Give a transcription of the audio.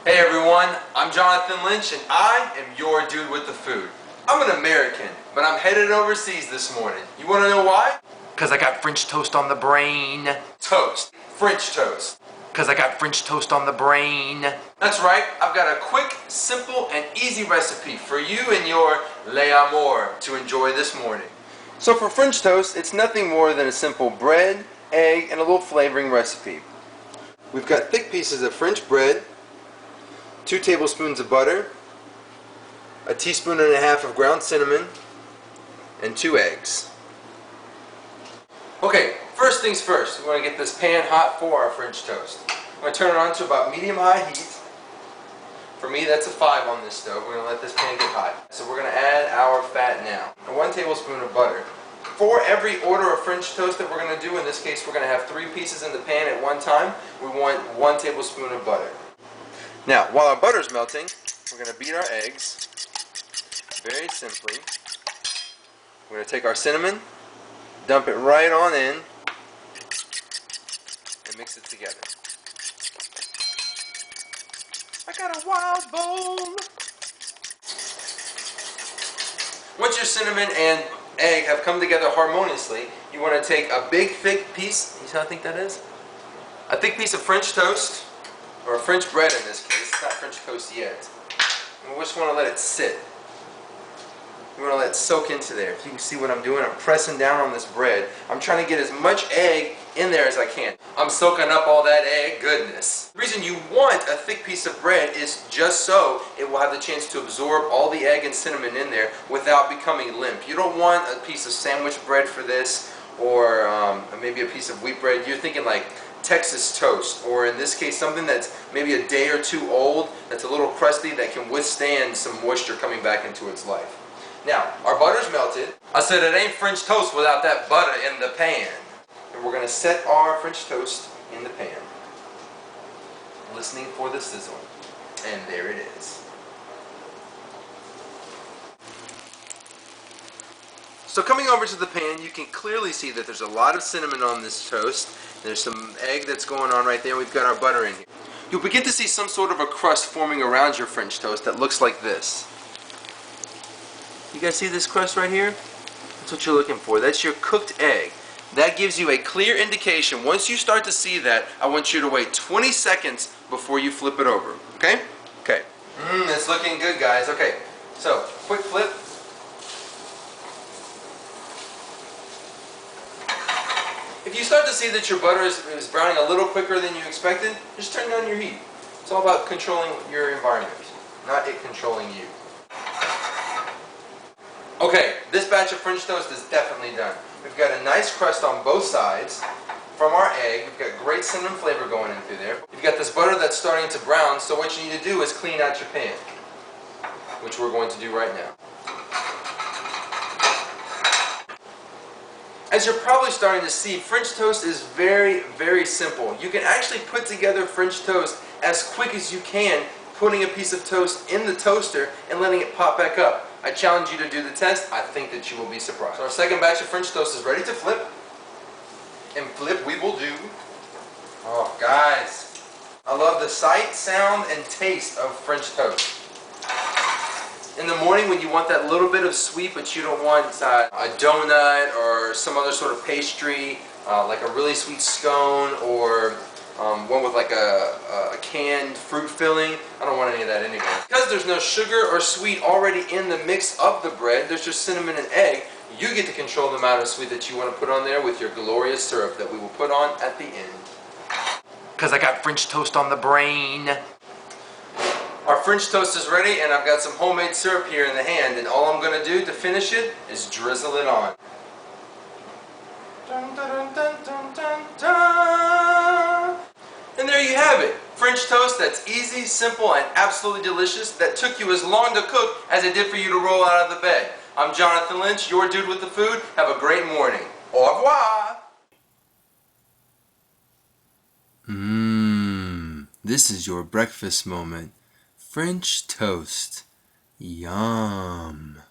Hey everyone, I'm Jonathan Lynch and I am your dude with the food. I'm an American, but I'm headed overseas this morning. You want to know why? Because I got French toast on the brain. Toast. French toast. Because I got French toast on the brain. That's right, I've got a quick, simple, and easy recipe for you and your l'amour to enjoy this morning. So for French toast, it's nothing more than a simple bread, egg, and a little flavoring recipe. We've got thick pieces of French bread, 2 tablespoons of butter, a teaspoon and a half of ground cinnamon, and 2 eggs. Okay, first things first, we want to get this pan hot for our French toast. I'm going to turn it on to about medium-high heat. For me, that's a 5 on this stove. We're going to let this pan get hot. So we're going to add our fat now. 1 tablespoon of butter. For every order of French toast that we're going to do, in this case we're going to have 3 pieces in the pan at one time, we want 1 tablespoon of butter. Now, while our butter's melting, we're going to beat our eggs very simply. We're going to take our cinnamon, dump it right on in, and mix it together. I got a wild bone! Once your cinnamon and egg have come together harmoniously, you want to take a big, thick piece, you see how I think that is? A thick piece of French toast, or French bread in this case, it's not French toast yet. And we just want to let it sit. We want to let it soak into there. If you can see what I'm doing, I'm pressing down on this bread. I'm trying to get as much egg in there as I can. I'm soaking up all that egg goodness. The reason you want a thick piece of bread is just so it will have the chance to absorb all the egg and cinnamon in there without becoming limp. You don't want a piece of sandwich bread for this, or maybe a piece of wheat bread. You're thinking like Texas toast, or in this case something that's maybe a day or 2 old, that's a little crusty, that can withstand some moisture coming back into its life. Now, our butter's melted. I said it ain't French toast without that butter in the pan. And we're going to set our French toast in the pan, listening for the sizzle. And there it is. So coming over to the pan, you can clearly see that there's a lot of cinnamon on this toast. There's some egg that's going on right there. We've got our butter in here. You'll begin to see some sort of a crust forming around your French toast that looks like this. You guys see this crust right here? That's what you're looking for. That's your cooked egg. That gives you a clear indication. Once you start to see that, I want you to wait 20 seconds before you flip it over. Okay? Okay. It's looking good, guys. Okay. So, quick flip. If you start to see that your butter is browning a little quicker than you expected, just turn down your heat. It's all about controlling your environment, not it controlling you. Okay, this batch of French toast is definitely done. We've got a nice crust on both sides from our egg. We've got great cinnamon flavor going in through there. You've got this butter that's starting to brown, so what you need to do is clean out your pan, which we're going to do right now. As you're probably starting to see, French toast is very, very simple. You can actually put together French toast as quick as you can, putting a piece of toast in the toaster and letting it pop back up. I challenge you to do the test. I think that you will be surprised. So our second batch of French toast is ready to flip. And flip we will do. Oh, guys. I love the sight, sound, and taste of French toast. In the morning when you want that little bit of sweet, but you don't want a donut or some other sort of pastry, like a really sweet scone, or one with like a canned fruit filling. I don't want any of that anyway. Because there's no sugar or sweet already in the mix of the bread, there's just cinnamon and egg, you get to control the amount of sweet that you want to put on there with your glorious syrup that we will put on at the end. Because I got French toast on the brain. Our French toast is ready, and I've got some homemade syrup here in the hand, and all I'm going to do to finish it is drizzle it on. Dun, dun, dun, dun, dun, dun. And there you have it. French toast that's easy, simple, and absolutely delicious, that took you as long to cook as it did for you to roll out of the bed. I'm Jonathan Lynch, your dude with the food. Have a great morning. Au revoir! This is your breakfast moment. French toast. Yum.